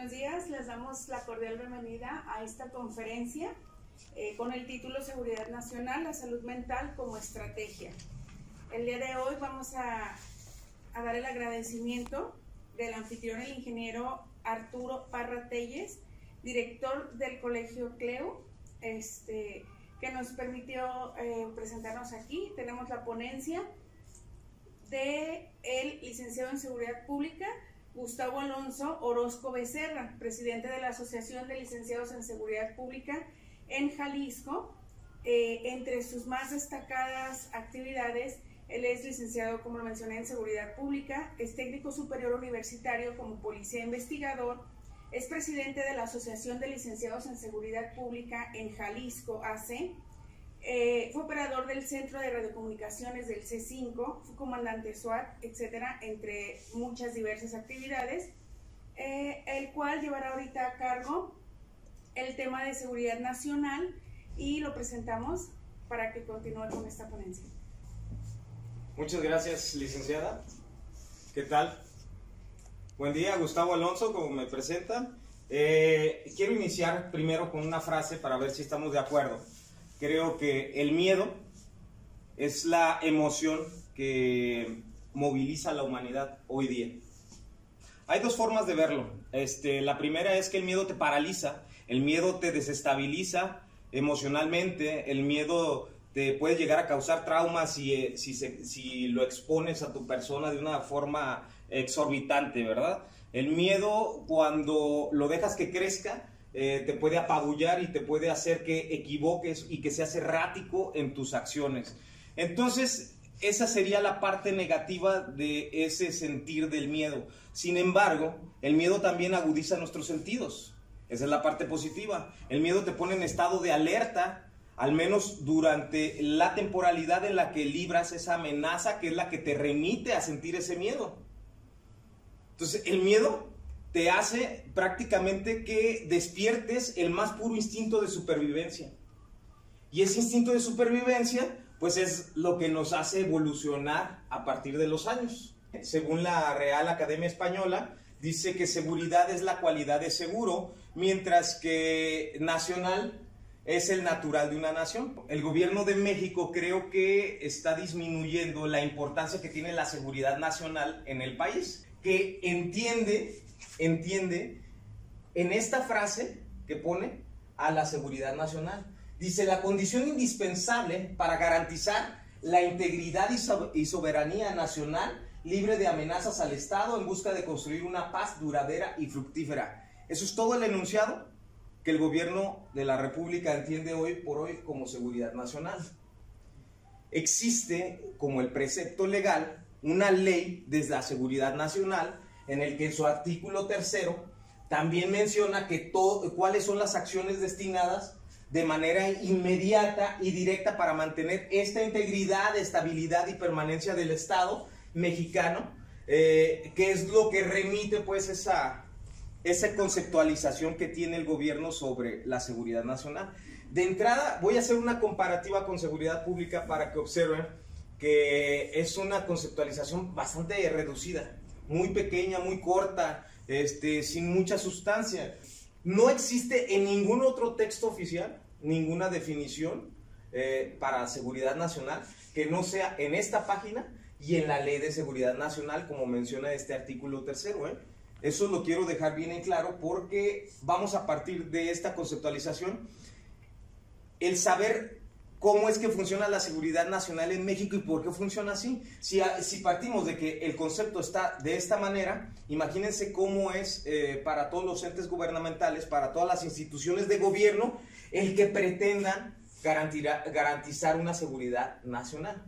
Buenos días, les damos la cordial bienvenida a esta conferencia con el título Seguridad Nacional, la salud mental como estrategia. El día de hoy vamos a dar el agradecimiento del anfitrión, el ingeniero Arturo Parra Telles, director del Colegio CLEU, que nos permitió presentarnos aquí. Tenemos la ponencia del licenciado en Seguridad Pública, Gustavo Alonso Orozco Becerra, presidente de la Asociación de Licenciados en Seguridad Pública en Jalisco. Entre sus más destacadas actividades, él es licenciado, como lo mencioné, en Seguridad Pública, es técnico superior universitario como policía investigador, es presidente de la Asociación de Licenciados en Seguridad Pública en Jalisco, AC, fue operador del Centro de Radiocomunicaciones del C5, fue comandante SWAT, etcétera, entre muchas diversas actividades, el cual llevará ahorita a cargo el tema de seguridad nacional y lo presentamos para que continúe con esta ponencia. Muchas gracias, licenciada. ¿Qué tal? Buen día, Gustavo Alonso, como me presentan. Quiero iniciar primero con una frase para ver si estamos de acuerdo. Creo que el miedo es la emoción que moviliza a la humanidad hoy día. Hay dos formas de verlo. La primera es que el miedo te paraliza, el miedo te desestabiliza emocionalmente, el miedo te puede llegar a causar traumas si lo expones a tu persona de una forma exorbitante, ¿verdad? El miedo, cuando lo dejas que crezca, te puede apabullar y te puede hacer que equivoques y que seas errático en tus acciones. Entonces, esa sería la parte negativa de ese sentir del miedo. Sin embargo, el miedo también agudiza nuestros sentidos. Esa es la parte positiva. El miedo te pone en estado de alerta, al menos durante la temporalidad en la que libras esa amenaza, que es la que te remite a sentir ese miedo. Entonces, el miedo te hace prácticamente que despiertes el más puro instinto de supervivencia. Y ese instinto de supervivencia, pues es lo que nos hace evolucionar a partir de los años. Según la Real Academia Española, dice que seguridad es la cualidad de seguro, mientras que nacional es el natural de una nación. El gobierno de México creo que está disminuyendo la importancia que tiene la seguridad nacional en el país, que entiende en esta frase que pone a la seguridad nacional. Dice: la condición indispensable para garantizar la integridad y soberanía nacional libre de amenazas al Estado en busca de construir una paz duradera y fructífera. Eso es todo el enunciado que el gobierno de la República entiende hoy por hoy como seguridad nacional. Existe como el precepto legal una ley de la seguridad nacional en el que en su artículo 3 también menciona que cuáles son las acciones destinadas de manera inmediata y directa para mantener esta integridad, estabilidad y permanencia del Estado mexicano, que es lo que remite pues esa conceptualización que tiene el gobierno sobre la seguridad nacional. De entrada voy a hacer una comparativa con seguridad pública para que observen que es una conceptualización bastante reducida, muy pequeña, muy corta, sin mucha sustancia. No existe en ningún otro texto oficial ninguna definición para seguridad nacional que no sea en esta página y en la Ley de Seguridad Nacional, como menciona este artículo 3. Eso lo quiero dejar bien en claro porque vamos a partir de esta conceptualización el saber cómo es que funciona la seguridad nacional en México y por qué funciona así. Si partimos de que el concepto está de esta manera, imagínense cómo es para todos los entes gubernamentales, para todas las instituciones de gobierno, el que pretendan garantizar una seguridad nacional.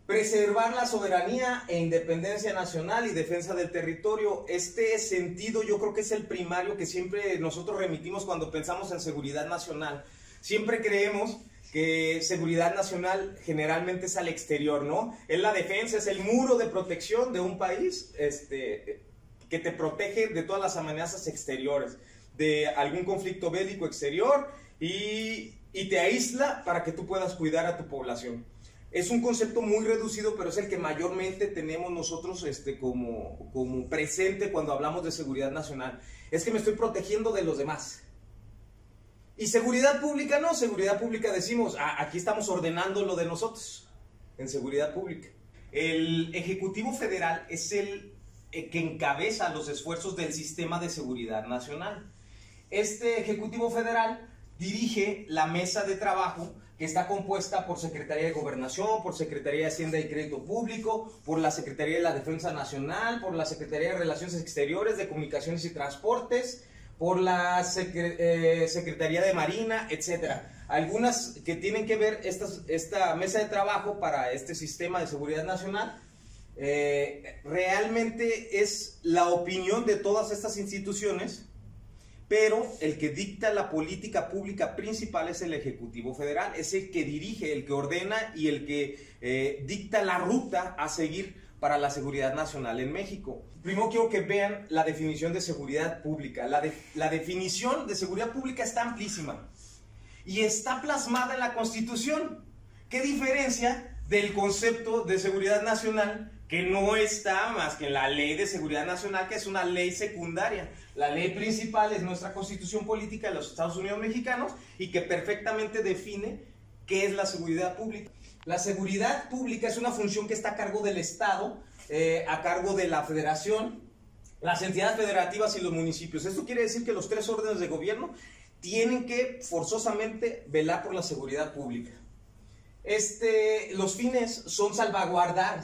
Preservar la soberanía e independencia nacional y defensa del territorio. Este sentido yo creo que es el primario que siempre nosotros remitimos cuando pensamos en seguridad nacional. Siempre creemos que seguridad nacional generalmente es al exterior, ¿no? Es la defensa, es el muro de protección de un país que te protege de todas las amenazas exteriores, de algún conflicto bélico exterior y te aísla para que tú puedas cuidar a tu población. Es un concepto muy reducido, pero es el que mayormente tenemos nosotros como presente cuando hablamos de seguridad nacional. Es que me estoy protegiendo de los demás. Y seguridad pública no, seguridad pública decimos, aquí estamos ordenando lo de nosotros, en seguridad pública. El Ejecutivo Federal es el que encabeza los esfuerzos del sistema de seguridad nacional. Este Ejecutivo Federal dirige la mesa de trabajo que está compuesta por Secretaría de Gobernación, por Secretaría de Hacienda y Crédito Público, por la Secretaría de la Defensa Nacional, por la Secretaría de Relaciones Exteriores, de Comunicaciones y Transportes, por la Secretaría de Marina, etc. Algunas que tienen que ver esta mesa de trabajo para este sistema de seguridad nacional, realmente es la opinión de todas estas instituciones, pero el que dicta la política pública principal es el Ejecutivo Federal, es el que dirige, el que ordena y el que dicta la ruta a seguir para la seguridad nacional en México. Primero quiero que vean la definición de seguridad pública. La definición de seguridad pública está amplísima y está plasmada en la Constitución. ¿Qué diferencia del concepto de seguridad nacional, que no está más que en la Ley de Seguridad Nacional, que es una ley secundaria? La ley principal es nuestra Constitución Política de los Estados Unidos Mexicanos y que perfectamente define qué es la seguridad pública. La seguridad pública es una función que está a cargo del Estado, a cargo de la Federación, las entidades federativas y los municipios. Esto quiere decir que los tres órdenes de gobierno tienen que forzosamente velar por la seguridad pública. Los fines son salvaguardar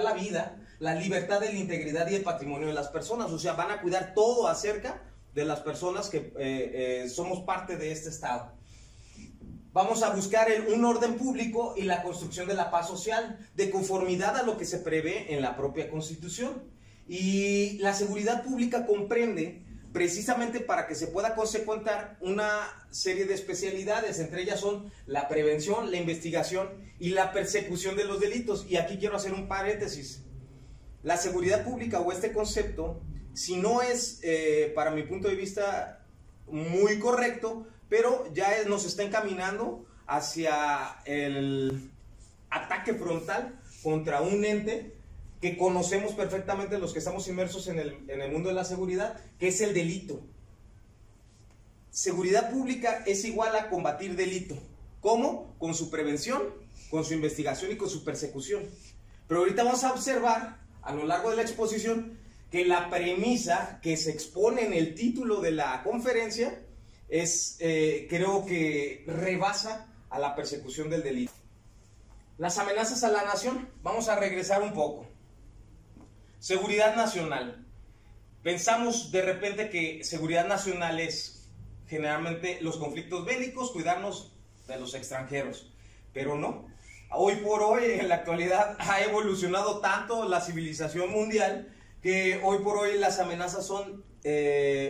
la vida, la libertad, la integridad y el patrimonio de las personas. O sea, van a cuidar todo acerca de las personas que somos parte de este Estado. Vamos a buscar un orden público y la construcción de la paz social, de conformidad a lo que se prevé en la propia Constitución. Y la seguridad pública comprende, precisamente para que se pueda consecuentar, una serie de especialidades. Entre ellas son la prevención, la investigación y la persecución de los delitos. Y aquí quiero hacer un paréntesis. La seguridad pública, o este concepto, si no es, para mi punto de vista, muy correcto, pero ya nos está encaminando hacia el ataque frontal contra un ente que conocemos perfectamente los que estamos inmersos en el mundo de la seguridad, que es el delito. Seguridad pública es igual a combatir delito. ¿Cómo? Con su prevención, con su investigación y con su persecución. Pero ahorita vamos a observar a lo largo de la exposición que la premisa que se expone en el título de la conferencia creo que rebasa a la persecución del delito. Las amenazas a la nación. Vamos a regresar un poco. Seguridad nacional. Pensamos de repente que seguridad nacional es generalmente los conflictos bélicos, cuidarnos de los extranjeros, pero no. Hoy por hoy, en la actualidad, ha evolucionado tanto la civilización mundial que hoy por hoy las amenazas son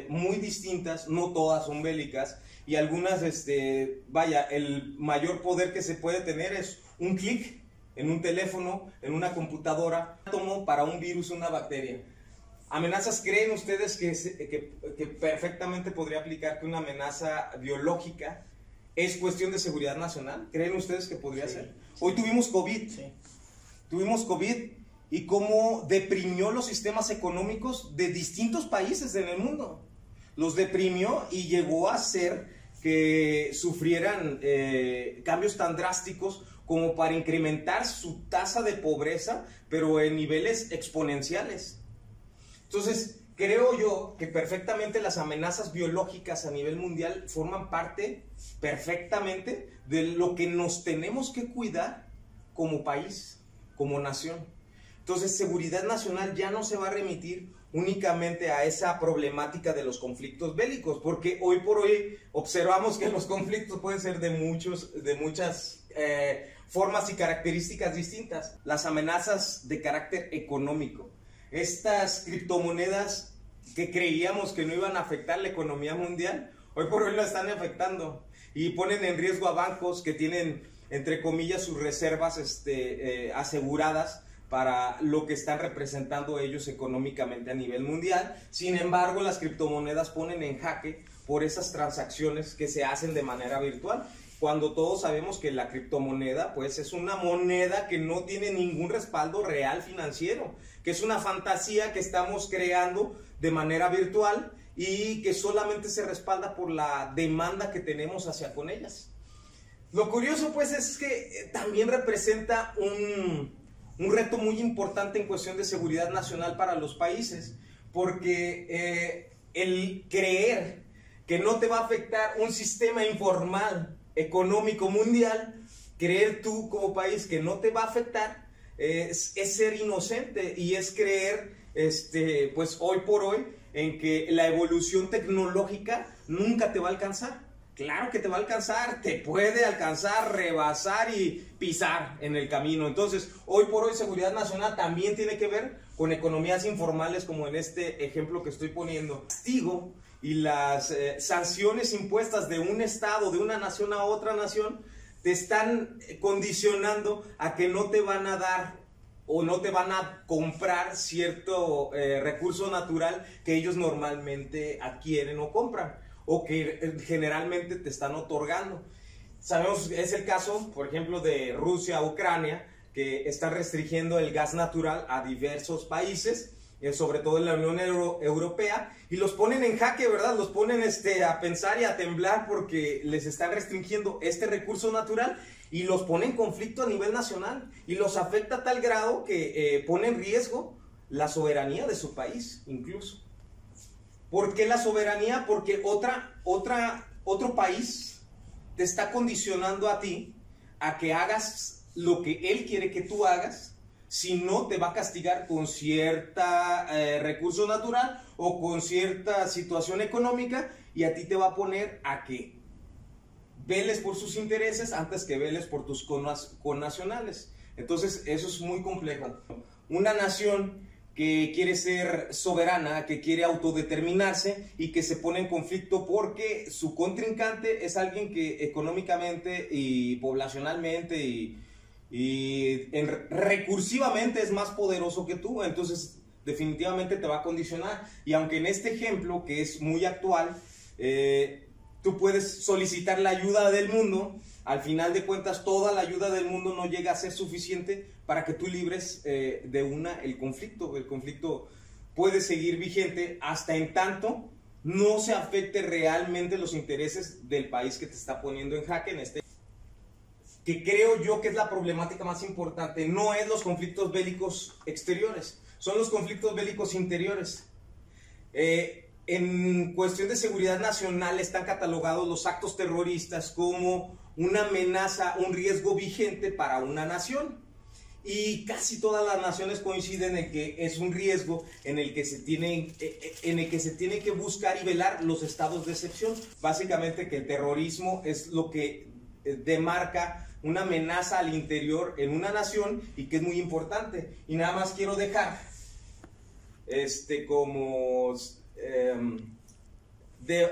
muy distintas, no todas son bélicas, y algunas, el mayor poder que se puede tener es un clic en un teléfono, en una computadora, para un virus, una bacteria. ¿Amenazas creen ustedes que perfectamente podría aplicar que una amenaza biológica es cuestión de seguridad nacional? ¿Creen ustedes que podría ser? Hoy tuvimos COVID. Sí. Tuvimos COVID y cómo deprimió los sistemas económicos de distintos países en el mundo. Los deprimió y llegó a hacer que sufrieran cambios tan drásticos como para incrementar su tasa de pobreza, pero en niveles exponenciales. Entonces, creo yo que perfectamente las amenazas biológicas a nivel mundial forman parte perfectamente de lo que nos tenemos que cuidar como país, como nación. Entonces, seguridad nacional ya no se va a remitir únicamente a esa problemática de los conflictos bélicos, porque hoy por hoy observamos que los conflictos pueden ser de muchas formas y características distintas. Las amenazas de carácter económico. Estas criptomonedas que creíamos que no iban a afectar la economía mundial, hoy por hoy la están afectando y ponen en riesgo a bancos que tienen, entre comillas, sus reservas aseguradas para lo que están representando ellos económicamente a nivel mundial. Sin embargo, las criptomonedas ponen en jaque por esas transacciones que se hacen de manera virtual cuando todos sabemos que la criptomoneda pues es una moneda que no tiene ningún respaldo real financiero, que es una fantasía que estamos creando de manera virtual y que solamente se respalda por la demanda que tenemos hacia con ellas. Lo curioso pues es que también representa un reto muy importante en cuestión de seguridad nacional para los países, porque el creer que no te va a afectar un sistema informal económico mundial, creer tú como país que no te va a afectar, es ser inocente y es creer pues hoy por hoy en que la evolución tecnológica nunca te va a alcanzar. Claro que te va a alcanzar, te puede alcanzar, rebasar y pisar en el camino. Entonces, hoy por hoy seguridad nacional también tiene que ver con economías informales, como en este ejemplo que estoy poniendo. Castigo y las sanciones impuestas de un estado, de una nación a otra nación, te están condicionando a que no te van a dar o no te van a comprar cierto recurso natural que ellos normalmente adquieren o compran, o que generalmente te están otorgando. Sabemos, es el caso, por ejemplo, de Rusia, Ucrania, que está restringiendo el gas natural a diversos países, sobre todo en la Unión Europea, y los ponen en jaque, ¿verdad? Los ponen a pensar y a temblar porque les están restringiendo este recurso natural y los pone en conflicto a nivel nacional y los afecta a tal grado que pone en riesgo la soberanía de su país, incluso. ¿Por qué la soberanía? Porque otro país te está condicionando a ti a que hagas lo que él quiere que tú hagas, si no te va a castigar con cierta recurso natural o con cierta situación económica, y a ti te va a poner a que veles por sus intereses antes que veles por tus connacionales. Entonces eso es muy complejo. Una nación que quiere ser soberana, que quiere autodeterminarse y que se pone en conflicto porque su contrincante es alguien que económicamente y poblacionalmente y recursivamente es más poderoso que tú, entonces definitivamente te va a condicionar. Y aunque en este ejemplo, que es muy actual, tú puedes solicitar la ayuda del mundo, al final de cuentas toda la ayuda del mundo no llega a ser suficiente para que tú libres el conflicto. El conflicto puede seguir vigente hasta en tanto no se afecte realmente los intereses del país que te está poniendo en jaque, que creo yo que es la problemática más importante. No es los conflictos bélicos exteriores, son los conflictos bélicos interiores. En cuestión de seguridad nacional están catalogados los actos terroristas como una amenaza, un riesgo vigente para una nación. Y casi todas las naciones coinciden en que es un riesgo en el que se tiene que buscar y velar los estados de excepción. Básicamente que el terrorismo es lo que demarca una amenaza al interior en una nación y que es muy importante. Y nada más quiero dejar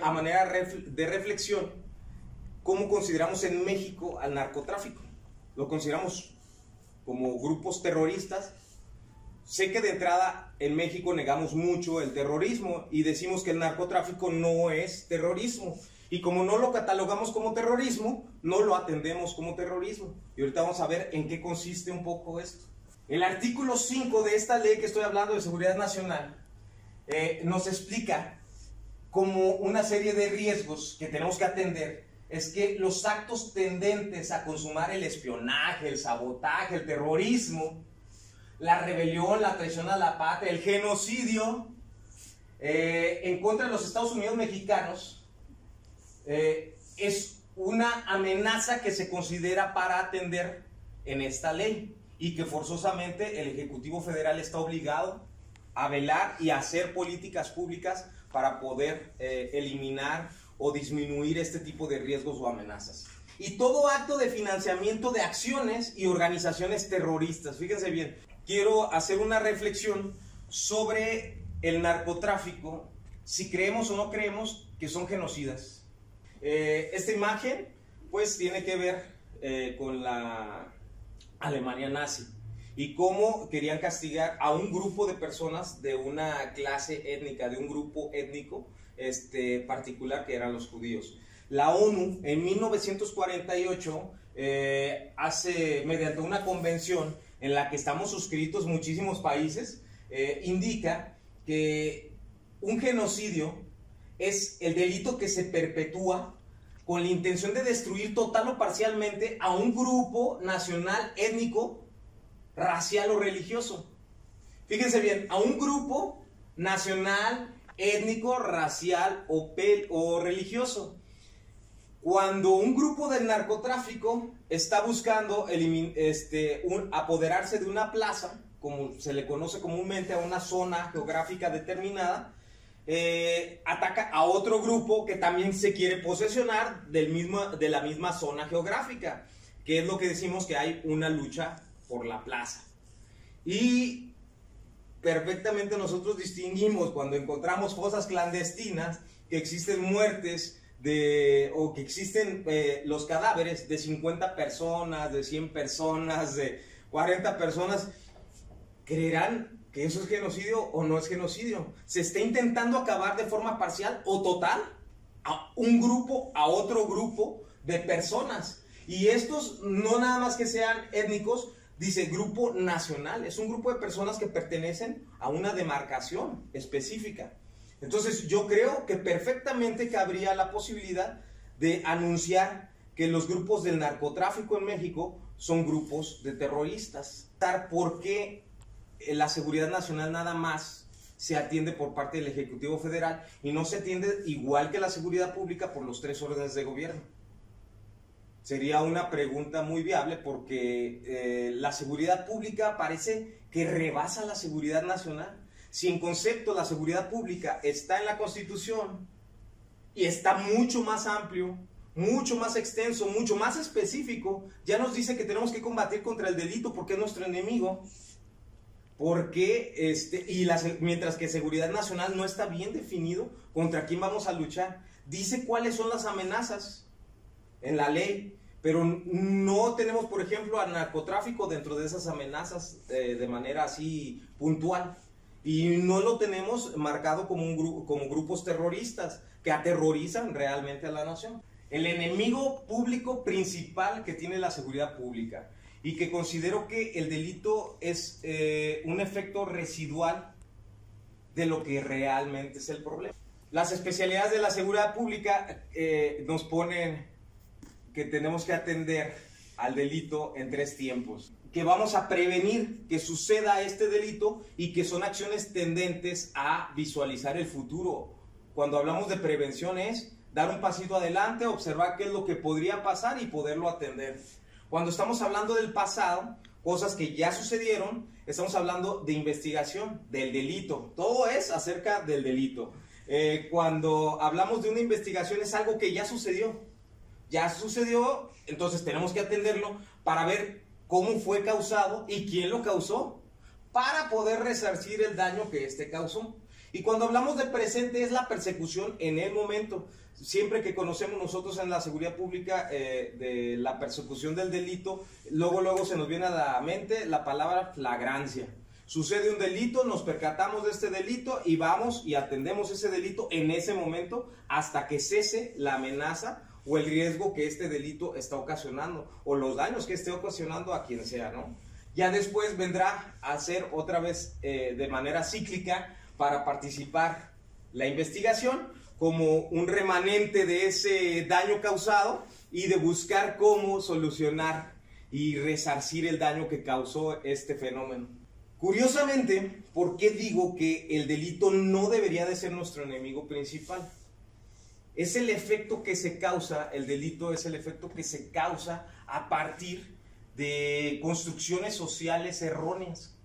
a manera de reflexión cómo consideramos en México al narcotráfico. Lo consideramos como grupos terroristas. Sé que de entrada en México negamos mucho el terrorismo y decimos que el narcotráfico no es terrorismo. Y como no lo catalogamos como terrorismo, no lo atendemos como terrorismo. Y ahorita vamos a ver en qué consiste un poco esto. El artículo 5 de esta ley que estoy hablando de seguridad nacional nos explica como una serie de riesgos que tenemos que atender. Es que los actos tendentes a consumar el espionaje, el sabotaje, el terrorismo, la rebelión, la traición a la patria, el genocidio en contra de los Estados Unidos mexicanos es una amenaza que se considera para atender en esta ley y que forzosamente el Ejecutivo Federal está obligado a velar y a hacer políticas públicas para poder eliminar o disminuir este tipo de riesgos o amenazas. Y todo acto de financiamiento de acciones y organizaciones terroristas. Fíjense bien, quiero hacer una reflexión sobre el narcotráfico, si creemos o no creemos que son genocidas. Esta imagen pues tiene que ver con la Alemania nazi y cómo querían castigar a un grupo de personas de una clase étnica, de un grupo étnico particular que eran los judíos. la ONU en 1948 hace, mediante una convención en la que estamos suscritos muchísimos países, indica que un genocidio es el delito que se perpetúa con la intención de destruir total o parcialmente a un grupo nacional, étnico, racial o religioso. Fíjense bien, a un grupo nacional, étnico, racial o religioso. Cuando un grupo del narcotráfico está buscando apoderarse de una plaza, como se le conoce comúnmente a una zona geográfica determinada, ataca a otro grupo que también se quiere posesionar de la misma zona geográfica, que es lo que decimos que hay una lucha por la plaza. Y perfectamente nosotros distinguimos cuando encontramos fosas clandestinas, que existen muertes o que existen los cadáveres de 50 personas, de 100 personas, de 40 personas. ¿Creerán que eso es genocidio o no es genocidio? Se está intentando acabar de forma parcial o total a un grupo, a otro grupo de personas. Y estos no nada más que sean étnicos, dice grupo nacional, es un grupo de personas que pertenecen a una demarcación específica. Entonces yo creo que perfectamente cabría la posibilidad de anunciar que los grupos del narcotráfico en México son grupos de terroristas. ¿Por qué la seguridad nacional nada más se atiende por parte del Ejecutivo Federal y no se atiende igual que la seguridad pública por los 3 órdenes de gobierno? Sería una pregunta muy viable porque la seguridad pública parece que rebasa la seguridad nacional. Si en concepto la seguridad pública está en la Constitución y está mucho más amplio, mucho más extenso, mucho más específico, ya nos dice que tenemos que combatir contra el delito porque es nuestro enemigo. Porque mientras que seguridad nacional no está bien definido contra quién vamos a luchar, dice cuáles son las amenazas en la ley, pero no tenemos, por ejemplo, al narcotráfico dentro de esas amenazas de manera así puntual, y no lo tenemos marcado como grupos terroristas que aterrorizan realmente a la nación. El enemigo público principal que tiene la seguridad pública, y que considero que el delito es un efecto residual de lo que realmente es el problema. Las especialidades de la seguridad pública nos ponen que tenemos que atender al delito en 3 tiempos, que vamos a prevenir que suceda este delito y que son acciones tendentes a visualizar el futuro. Cuando hablamos de prevención es dar un pasito adelante, observar qué es lo que podría pasar y poderlo atender. Cuando estamos hablando del pasado, cosas que ya sucedieron, estamos hablando de investigación, del delito. Todo es acerca del delito. Cuando hablamos de una investigación es algo que ya sucedió. Ya sucedió, entonces tenemos que atenderlo para ver cómo fue causado y quién lo causó, para poder resarcir el daño que éste causó. Y cuando hablamos de presente es la persecución en el momento. Siempre que conocemos nosotros en la seguridad pública de la persecución del delito, luego se nos viene a la mente la palabra flagrancia. Sucede un delito, nos percatamos de este delito y vamos y atendemos ese delito en ese momento hasta que cese la amenaza o el riesgo que este delito está ocasionando o los daños que esté ocasionando a quien sea, ¿no? Ya después vendrá a ser otra vez de manera cíclica para participar la investigación como un remanente de ese daño causado y de buscar cómo solucionar y resarcir el daño que causó este fenómeno. Curiosamente, ¿por qué digo que el delito no debería de ser nuestro enemigo principal? Es el efecto que se causa, el delito es el efecto que se causa a partir de construcciones sociales erróneas,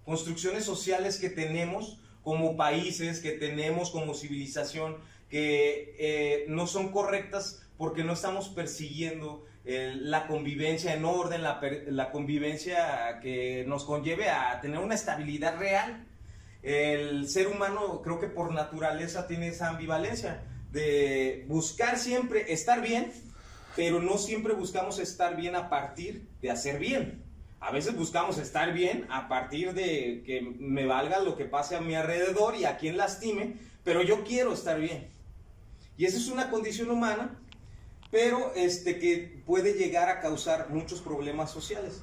construcciones sociales que tenemos como países, que tenemos como civilización, que no son correctas porque no estamos persiguiendo la convivencia en orden, la convivencia que nos conlleve a tener una estabilidad real. El ser humano creo que por naturaleza tiene esa ambivalencia de buscar siempre estar bien, pero no siempre buscamos estar bien a partir de hacer bien. A veces buscamos estar bien a partir de que me valga lo que pase a mi alrededor y a quien lastime, pero yo quiero estar bien. Y esa es una condición humana pero que puede llegar a causar muchos problemas sociales.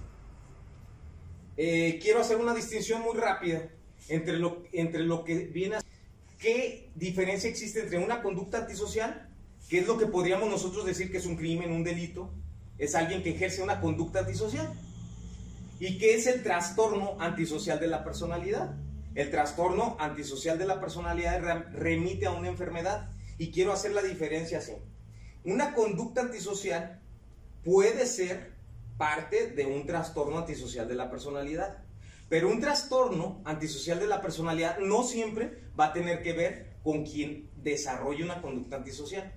Quiero hacer una distinción muy rápida entre lo que viene a... ¿Qué diferencia existe entre una conducta antisocial, que es lo que podríamos nosotros decir que es un crimen, un delito? Es alguien que ejerce una conducta antisocial. ¿Y qué es el trastorno antisocial de la personalidad? El trastorno antisocial de la personalidad remite a una enfermedad. Y quiero hacer la diferencia así. Una conducta antisocial puede ser parte de un trastorno antisocial de la personalidad. Pero un trastorno antisocial de la personalidad no siempre va a tener que ver con quien desarrolla una conducta antisocial.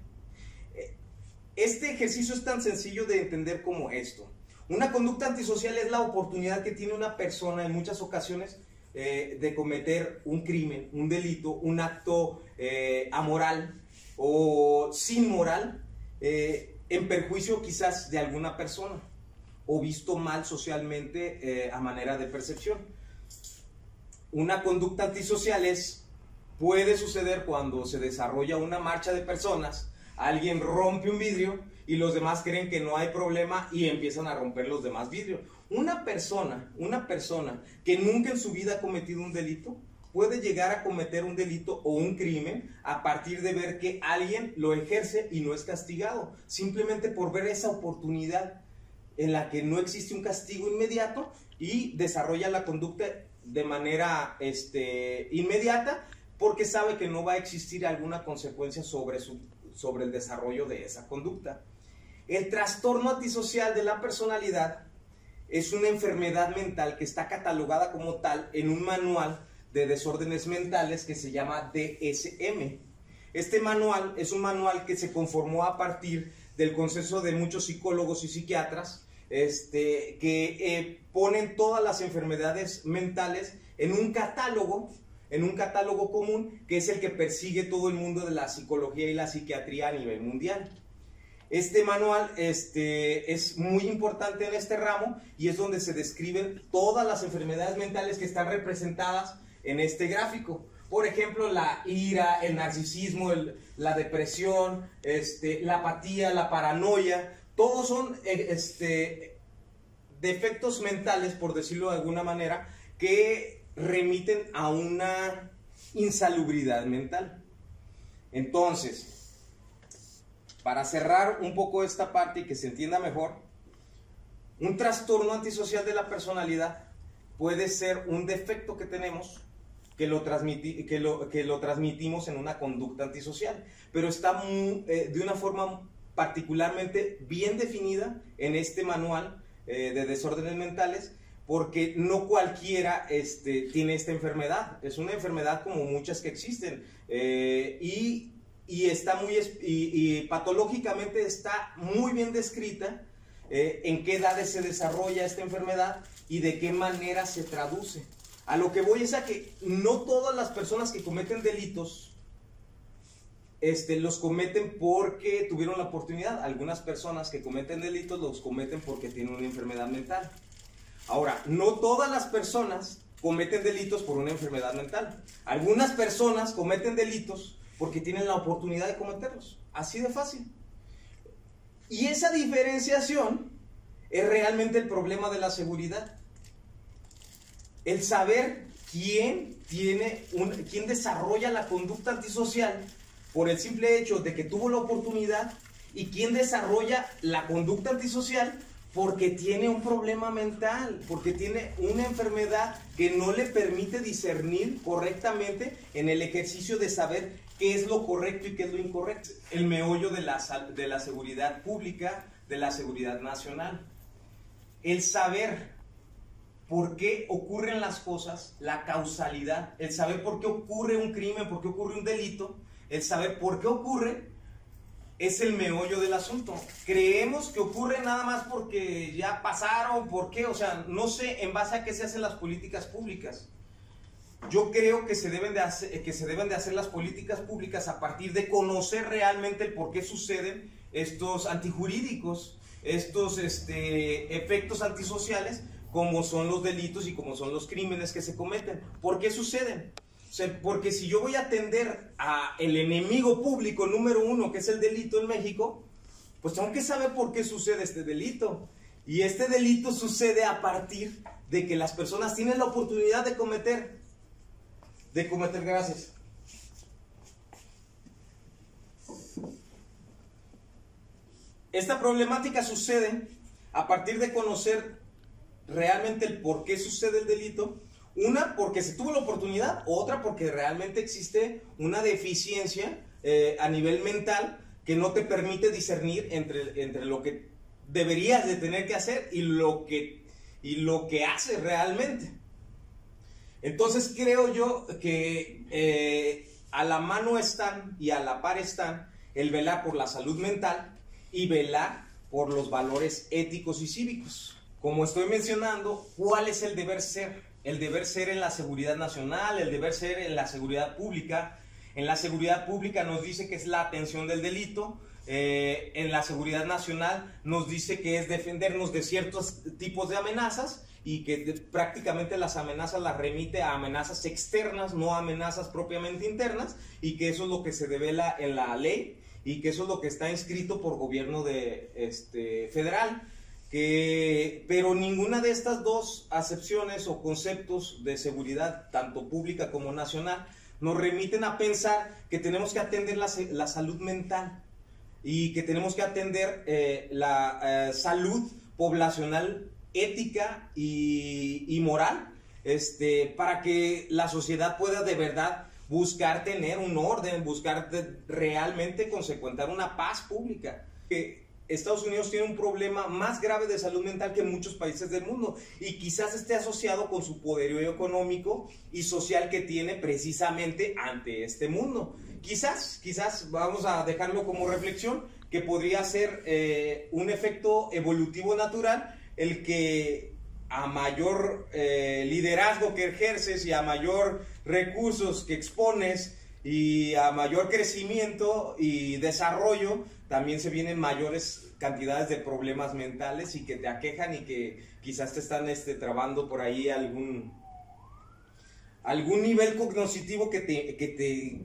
Este ejercicio es tan sencillo de entender como esto. Una conducta antisocial es la oportunidad que tiene una persona en muchas ocasiones de cometer un crimen, un delito, un acto amoral o sin moral en perjuicio quizás de alguna persona o visto mal socialmente a manera de percepción. Una conducta antisocial puede suceder cuando se desarrolla una marcha de personas, alguien rompe un vidrio y los demás creen que no hay problema y empiezan a romper los demás vidrios. Una persona que nunca en su vida ha cometido un delito puede llegar a cometer un delito o un crimen a partir de ver que alguien lo ejerce y no es castigado, simplemente por ver esa oportunidad en la que no existe un castigo inmediato y desarrolla la conducta de manera inmediata porque sabe que no va a existir alguna consecuencia sobre el desarrollo de esa conducta. El trastorno antisocial de la personalidad es una enfermedad mental que está catalogada como tal en un manual de desórdenes mentales que se llama DSM. Este manual es un manual que se conformó a partir del consenso de muchos psicólogos y psiquiatras que ponen todas las enfermedades mentales en un catálogo común que es el que persigue todo el mundo de la psicología y la psiquiatría a nivel mundial. Este manual es muy importante en este ramo y es donde se describen todas las enfermedades mentales que están representadas en este gráfico. Por ejemplo, la ira, el narcisismo, la depresión, la apatía, la paranoia, todos son defectos mentales, por decirlo de alguna manera, que remiten a una insalubridad mental. Entonces, para cerrar un poco esta parte y que se entienda mejor, un trastorno antisocial de la personalidad puede ser un defecto que tenemos que lo transmitimos en una conducta antisocial, pero está de una forma particularmente bien definida en este manual de desórdenes mentales, porque no cualquiera tiene esta enfermedad. Es una enfermedad como muchas que existen y patológicamente está muy bien descrita en qué edades se desarrolla esta enfermedad y de qué manera se traduce. A lo que voy es a que no todas las personas que cometen delitos los cometen porque tuvieron la oportunidad. Algunas personas que cometen delitos los cometen porque tienen una enfermedad mental. Ahora, no todas las personas cometen delitos por una enfermedad mental. Algunas personas cometen delitos porque tienen la oportunidad de cometerlos. Así de fácil. Y esa diferenciación es realmente el problema de la seguridad. El saber quién desarrolla la conducta antisocial por el simple hecho de que tuvo la oportunidad y quién desarrolla la conducta antisocial porque tiene un problema mental, porque tiene una enfermedad que no le permite discernir correctamente en el ejercicio de saber qué es lo correcto y qué es lo incorrecto. El meollo de la seguridad pública, de la seguridad nacional. El saber por qué ocurren las cosas, la causalidad, el saber por qué ocurre un crimen, por qué ocurre un delito, el saber por qué ocurre es el meollo del asunto. Creemos que ocurre nada más porque ya pasaron, ¿por qué? O sea, no sé en base a qué se hacen las políticas públicas. Yo creo que se deben de hacer las políticas públicas a partir de conocer realmente el por qué suceden estos antijurídicos, estos efectos antisociales, como son los delitos y como son los crímenes que se cometen. ¿Por qué suceden? O sea, porque si yo voy a atender a el enemigo público número uno, que es el delito en México, pues tengo que saber por qué sucede este delito. Y este delito sucede a partir de que las personas tienen la oportunidad de cometer, gracias. Esta problemática sucede a partir de conocer realmente el por qué sucede el delito. Una, porque se tuvo la oportunidad, otra, porque realmente existe una deficiencia a nivel mental que no te permite discernir entre lo que deberías de tener que hacer y lo que haces realmente. Entonces creo yo que a la mano están y a la par están el velar por la salud mental y velar por los valores éticos y cívicos. Como estoy mencionando, ¿cuál es el deber ser? El deber ser en la seguridad nacional, el deber ser en la seguridad pública. En la seguridad pública nos dice que es la atención del delito. En la seguridad nacional nos dice que es defendernos de ciertos tipos de amenazas y que prácticamente las amenazas las remite a amenazas externas, no a amenazas propiamente internas, y que eso es lo que se devela en la ley y que eso es lo que está inscrito por gobierno federal. Pero ninguna de estas dos acepciones o conceptos de seguridad, tanto pública como nacional, nos remiten a pensar que tenemos que atender la salud mental y que tenemos que atender la salud poblacional ética y moral, para que la sociedad pueda de verdad buscar tener un orden, buscar realmente consecuentar una paz pública. Estados Unidos tiene un problema más grave de salud mental que muchos países del mundo y quizás esté asociado con su poderío económico y social que tiene precisamente ante este mundo. Quizás vamos a dejarlo como reflexión, que podría ser un efecto evolutivo natural, el que a mayor liderazgo que ejerces y a mayor recursos que expones y a mayor crecimiento y desarrollo, también se vienen mayores cantidades de problemas mentales y que te aquejan y que quizás te están trabando por ahí algún nivel cognitivo que te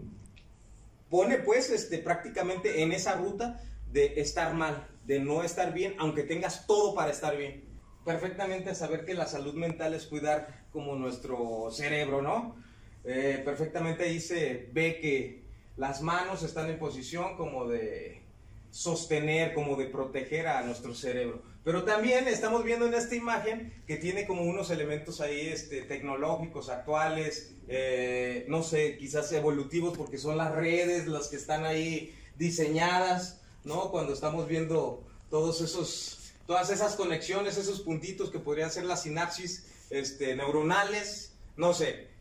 pone pues prácticamente en esa ruta de estar mal, de no estar bien, aunque tengas todo para estar bien. Perfectamente saber que la salud mental es cuidar como nuestro cerebro, ¿no? Perfectamente ahí se ve que las manos están en posición como de sostener, como de proteger a nuestro cerebro. Pero también estamos viendo en esta imagen que tiene como unos elementos ahí tecnológicos, actuales, no sé, quizás evolutivos, porque son las redes las que están ahí diseñadas, ¿no? Cuando estamos viendo todas esas conexiones, esos puntitos que podrían ser las sinapsis neuronales, no sé.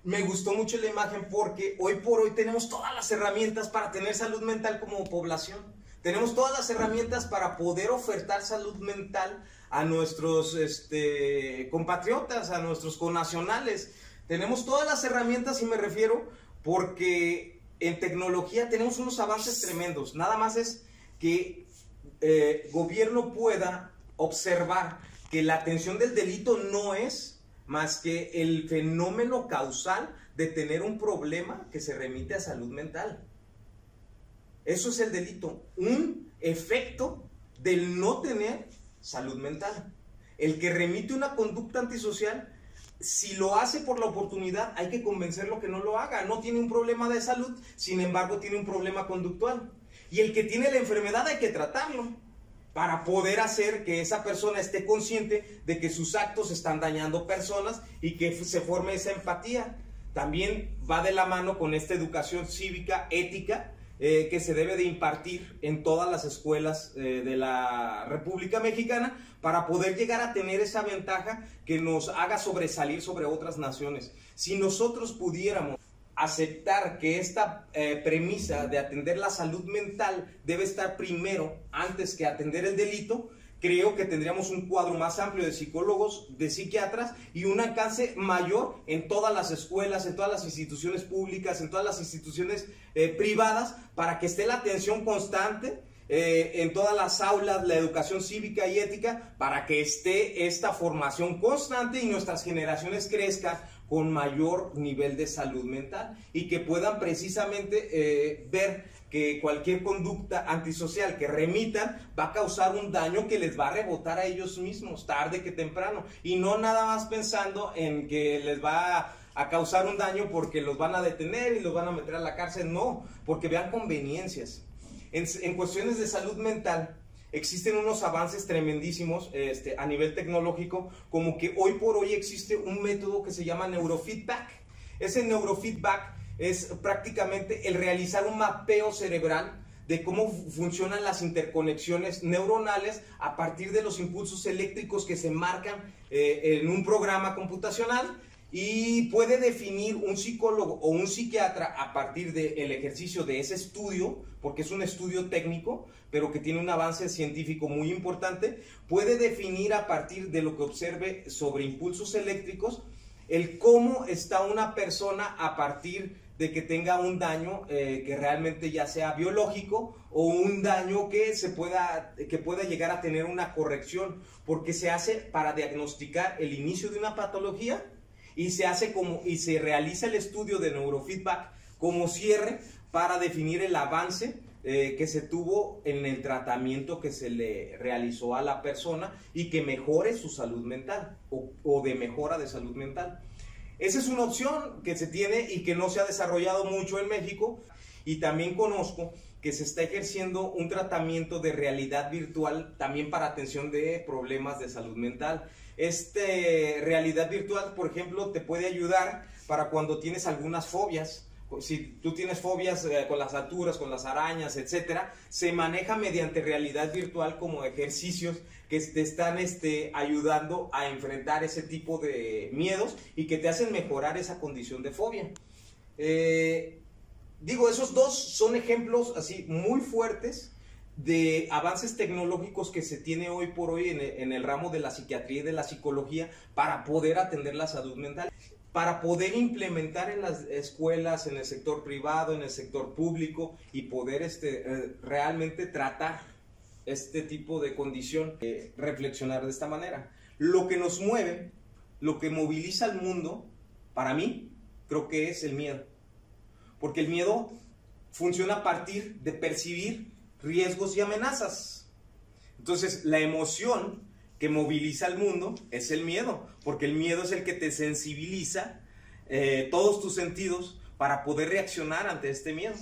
Me gustó mucho la imagen porque hoy por hoy tenemos todas las herramientas para tener salud mental como población. Tenemos todas las herramientas para poder ofertar salud mental a nuestros compatriotas, a nuestros connacionales. Tenemos todas las herramientas y me refiero porque en tecnología tenemos unos avances tremendos. Nada más es que gobierno pueda observar que la atención del delito no es más que el fenómeno causal de tener un problema que se remite a salud mental. Eso es el delito, un efecto del no tener salud mental. El que remite una conducta antisocial, si lo hace por la oportunidad, hay que convencerlo que no lo haga. No tiene un problema de salud, sin embargo tiene un problema conductual. Y el que tiene la enfermedad hay que tratarlo, para poder hacer que esa persona esté consciente de que sus actos están dañando personas y que se forme esa empatía. También va de la mano con esta educación cívica, ética, que se debe de impartir en todas las escuelas de la República Mexicana para poder llegar a tener esa ventaja que nos haga sobresalir sobre otras naciones. Si nosotros pudiéramos aceptar que esta premisa de atender la salud mental debe estar primero antes que atender el delito, creo que tendríamos un cuadro más amplio de psicólogos, de psiquiatras y un alcance mayor en todas las escuelas, en todas las instituciones públicas, en todas las instituciones privadas, para que esté la atención constante en todas las aulas, la educación cívica y ética, para que esté esta formación constante y nuestras generaciones crezcan con mayor nivel de salud mental y que puedan precisamente ver que cualquier conducta antisocial que remitan va a causar un daño que les va a rebotar a ellos mismos tarde que temprano, y no nada más pensando en que les va a causar un daño porque los van a detener y los van a meter a la cárcel. No, porque vean conveniencias. En cuestiones de salud mental existen unos avances tremendísimos a nivel tecnológico, como que hoy por hoy existe un método que se llama neurofeedback. Ese neurofeedback es prácticamente el realizar un mapeo cerebral de cómo funcionan las interconexiones neuronales a partir de los impulsos eléctricos que se marcan en un programa computacional, y puede definir un psicólogo o un psiquiatra a partir del ejercicio de ese estudio, porque es un estudio técnico, pero que tiene un avance científico muy importante. Puede definir a partir de lo que observe sobre impulsos eléctricos el cómo está una persona a partir de que tenga un daño que realmente ya sea biológico, o un daño que pueda llegar a tener una corrección, porque se hace para diagnosticar el inicio de una patología, y se realiza el estudio de neurofeedback como cierre para definir el avance que se tuvo en el tratamiento que se le realizó a la persona y que mejore su salud mental o de mejora de salud mental. Esa es una opción que se tiene y que no se ha desarrollado mucho en México, y también conozco que se está ejerciendo un tratamiento de realidad virtual también para atención de problemas de salud mental. Realidad virtual, por ejemplo, te puede ayudar para cuando tienes algunas fobias. Si tú tienes fobias con las alturas, con las arañas, etcétera, se maneja mediante realidad virtual como ejercicios que te están ayudando a enfrentar ese tipo de miedos y que te hacen mejorar esa condición de fobia. Esos dos son ejemplos así muy fuertes de avances tecnológicos que se tiene hoy por hoy en el ramo de la psiquiatría y de la psicología para poder atender la salud mental, para poder implementar en las escuelas, en el sector privado, en el sector público, y poder realmente tratar este tipo de condición, reflexionar de esta manera. Lo que nos mueve, lo que moviliza al mundo, para mí, creo que es el miedo. Porque el miedo funciona a partir de percibir riesgos y amenazas. Entonces, la emoción que moviliza al mundo es el miedo, porque el miedo es el que te sensibiliza todos tus sentidos para poder reaccionar ante este miedo.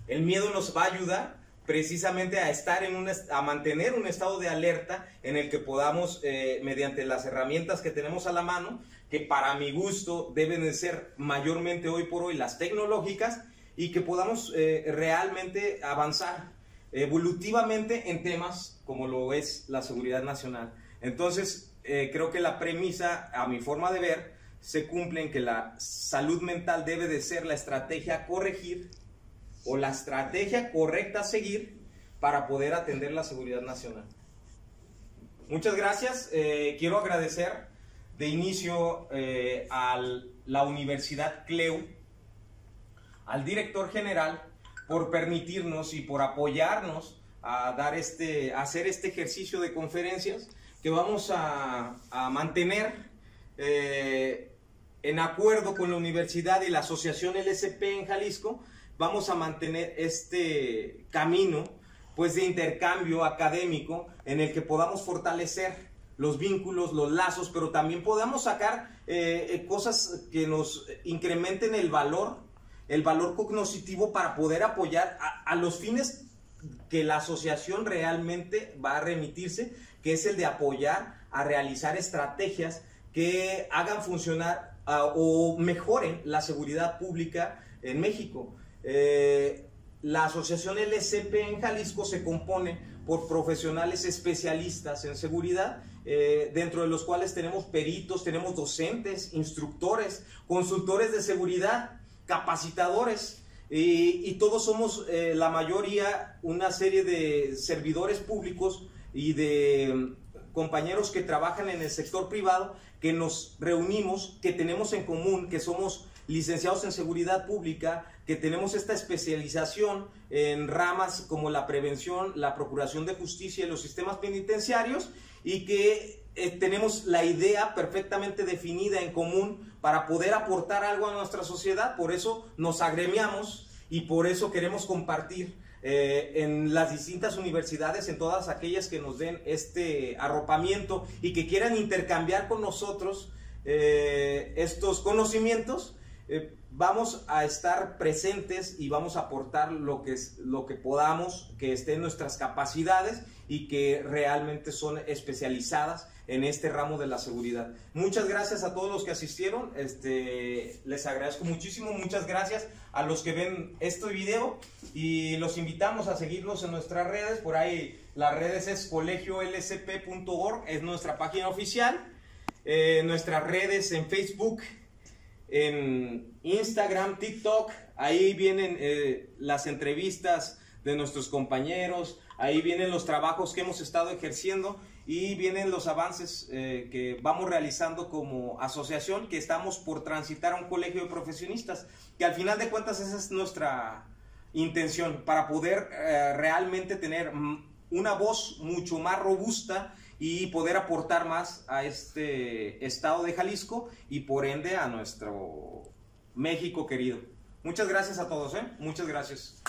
El miedo nos va a ayudar precisamente a mantener un estado de alerta en el que podamos, mediante las herramientas que tenemos a la mano, que para mi gusto deben de ser mayormente hoy por hoy las tecnológicas, y que podamos realmente avanzar evolutivamente en temas como lo es la seguridad nacional. Entonces, creo que la premisa, a mi forma de ver, se cumple en que la salud mental debe de ser la estrategia a corregir o la estrategia correcta a seguir para poder atender la seguridad nacional. Muchas gracias. Quiero agradecer de inicio a la Universidad CLEU, al director general, por permitirnos y por apoyarnos a hacer este ejercicio de conferencias que vamos a mantener en acuerdo con la universidad y la asociación LSP en Jalisco. Vamos a mantener este camino pues de intercambio académico en el que podamos fortalecer los vínculos, los lazos, pero también podamos sacar cosas que nos incrementen el valor cognitivo para poder apoyar a los fines que la asociación realmente va a remitirse, que es el de apoyar a realizar estrategias que hagan funcionar o mejoren la seguridad pública en México. La asociación LSP en Jalisco se compone por profesionales especialistas en seguridad, dentro de los cuales tenemos peritos, tenemos docentes, instructores, consultores de seguridad, capacitadores, y todos somos la mayoría una serie de servidores públicos y de compañeros que trabajan en el sector privado, que nos reunimos, que tenemos en común, que somos licenciados en seguridad pública, que tenemos esta especialización en ramas como la prevención, la procuración de justicia y los sistemas penitenciarios, y que tenemos la idea perfectamente definida en común para poder aportar algo a nuestra sociedad. Por eso nos agremiamos y por eso queremos compartir en las distintas universidades, en todas aquellas que nos den este arropamiento y que quieran intercambiar con nosotros estos conocimientos. Vamos a estar presentes y vamos a aportar lo que podamos, que esté en nuestras capacidades y que realmente son especializadas en este ramo de la seguridad. Muchas gracias a todos los que asistieron, les agradezco muchísimo. Muchas gracias a los que ven este video y los invitamos a seguirnos en nuestras redes. Por ahí las redes es colegiolsp.org, es nuestra página oficial. Nuestras redes en Facebook, en Instagram, TikTok, ahí vienen las entrevistas de nuestros compañeros, ahí vienen los trabajos que hemos estado ejerciendo y vienen los avances que vamos realizando como asociación, que estamos por transitar a un colegio de profesionistas, que al final de cuentas esa es nuestra intención, para poder realmente tener una voz mucho más robusta y poder aportar más a este estado de Jalisco y por ende a nuestro México querido. Muchas gracias a todos, muchas gracias.